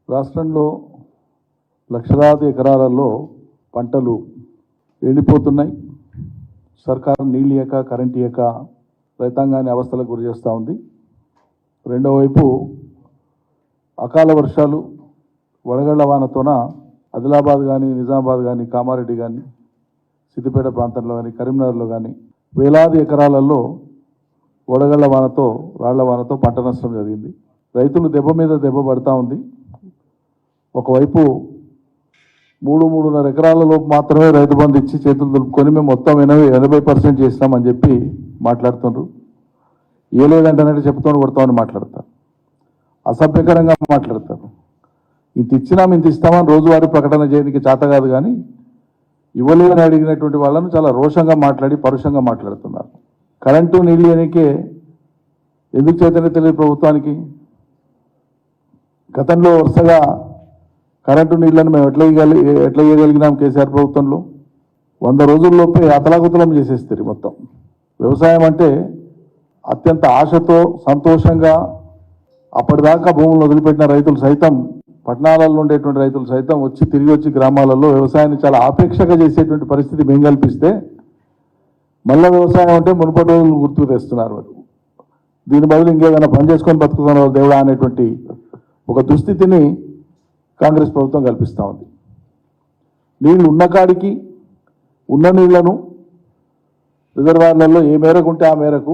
రాష్ట్రంలో లక్షలాది ఎకరాలలో పంటలు ఎండిపోతున్నాయి. సర్కారు నీళ్ళు ఇయ్యక కరెంట్ ఇయ్యక రైతాంగాన్ని అవస్థలకు గురి చేస్తూ ఉంది. రెండో వైపు అకాల వర్షాలు వడగళ్ల వానతోన ఆదిలాబాద్ కానీ నిజామాబాద్ కానీ కామారెడ్డి కానీ సిద్దిపేట ప్రాంతంలో కానీ కరీంనగర్లో కానీ వేలాది ఎకరాలలో వడగళ్ల వానతో రాళ్ల వానతో పంట నష్టం జరిగింది. రైతులు దెబ్బ మీద దెబ్బ పడతా ఉంది. ఒకవైపు 3-3.5 ఎకరాలలోపు మాత్రమే రైతు బంధు ఇచ్చి చేతులు దులుపుకొని మేము మొత్తం 80% చేస్తామని చెప్పి మాట్లాడుతున్నారు. ఏ లేదంటే చెప్తాను కొడతామని మాట్లాడతారు. అసభ్యకరంగా మాట్లాడతారు. ఇంత ఇచ్చినాం ఇంత ఇస్తామని రోజువారీ ప్రకటన చేయడానికి చేత కాదు, కానీ ఇవ్వలేదని అడిగినటువంటి వాళ్ళను చాలా రోషంగా మాట్లాడి పరుషంగా మాట్లాడుతున్నారు. కరెంటు నీళ్ళు అనేకే ఎందుకు చేతనే తెలియదు ప్రభుత్వానికి. గతంలో వరుసగా కరెంటు నీళ్లను మేము ఎట్లా ఇవ్వగలిగినాం కేసీఆర్ ప్రభుత్వంలో 100 రోజుల్లోపే అతలాకుతలం చేసేస్తారు మొత్తం. వ్యవసాయం అంటే అత్యంత ఆశతో సంతోషంగా అప్పటిదాకా భూములను వదిలిపెట్టిన రైతులు సైతం, పట్టణాలలో ఉండేటువంటి రైతులు సైతం తిరిగి వచ్చి గ్రామాలలో వ్యవసాయాన్ని చాలా ఆపేక్షగా చేసేటువంటి పరిస్థితి మేము కల్పిస్తే మళ్ళీ వ్యవసాయం అంటే మునుపటి రోజులు గుర్తుకు తెస్తున్నారు. దీని బదులు ఇంకేదైనా పని చేసుకొని బతుకుతున్నారు దేవుడా అనేటువంటి ఒక దుస్థితిని కాంగ్రెస్ ప్రభుత్వం కల్పిస్తూ ఉంది. నీళ్లు ఉన్న కాడికి ఉన్న నీళ్లను రిజర్వాయర్లలో ఏ మేరకు ఉంటే ఆ మేరకు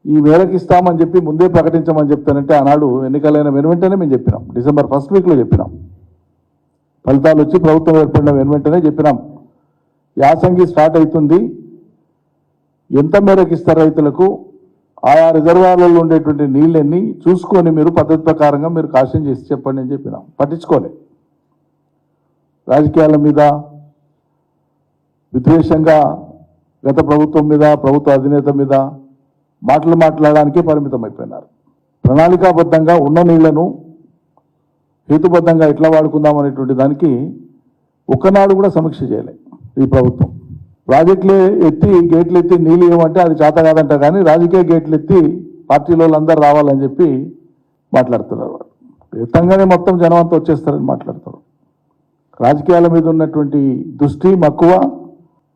ఈ మేరకు ఇస్తామని చెప్పి ముందే ప్రకటించమని చెప్తానంటే ఆనాడు ఎన్నికలైన వెనువెంటనే మేము చెప్పినాం. డిసెంబర్ 1st వీక్లో చెప్పినాం. ఫలితాలు వచ్చి ప్రభుత్వం ఏర్పడిన వెనువెంటనే చెప్పినాం. యాసంగి స్టార్ట్ అవుతుంది, ఎంత మేరకు ఇస్తారు రైతులకు, ఆయా రిజర్వాయర్లలో ఉండేటువంటి నీళ్ళన్నీ చూసుకొని మీరు పద్ధతి ప్రకారంగా మీరు కాషన్ చేసి చెప్పండి అని చెప్పినాం. పట్టించుకోలే. రాజకీయాల మీద విద్వేషంగా గత ప్రభుత్వం మీద ప్రభుత్వ అధినేత మీద మాట్లాడడానికే పరిమితం అయిపోయినారు. ప్రణాళికాబద్ధంగా ఉన్న నీళ్లను హేతుబద్ధంగా ఎట్లా వాడుకుందాం అనేటువంటి దానికి ఒక్కనాడు కూడా సమీక్ష చేయలే ఈ ప్రభుత్వం. ప్రాజెక్టులు ఎత్తి గేట్లు ఎత్తి నీళ్ళు ఇవ్వమంటే అది చేత కాదంట, కానీ రాజకీయ గేట్లు ఎత్తి పార్టీలో అందరూ రావాలని చెప్పి మాట్లాడుతున్నారు. వాళ్ళు ఎత్తంగానే మొత్తం జనం అంతా వచ్చేస్తారని మాట్లాడతారు. రాజకీయాల మీద ఉన్నటువంటి దృష్టి మక్కువ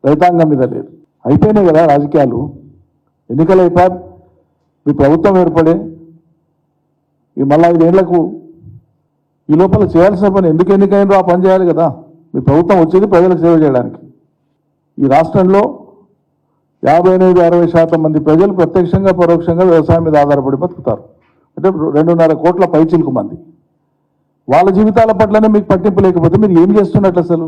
రైతాంగం మీద లేదు. అయిపోయినాయి కదా రాజకీయాలు, ఎన్నికలు అయిపోయి మీ ప్రభుత్వం ఏర్పడే ఈ మళ్ళీ 5 ఏళ్లకు ఈ లోపల చేయాల్సిన పని ఎందుకు ఎన్నికైనరో ఆ పని చేయాలి కదా. మీ ప్రభుత్వం వచ్చేది ప్రజలకు సేవ చేయడానికి. ఈ రాష్ట్రంలో 59-60% మంది ప్రజలు ప్రత్యక్షంగా పరోక్షంగా వ్యవసాయం మీద ఆధారపడి బతుకుతారు. అంటే 2.5 కోట్ల పైచిలుకు మంది. వాళ్ళ జీవితాల పట్లనే మీకు పట్టింపు లేకపోతే మీరు ఏం చేస్తున్నట్లు అసలు?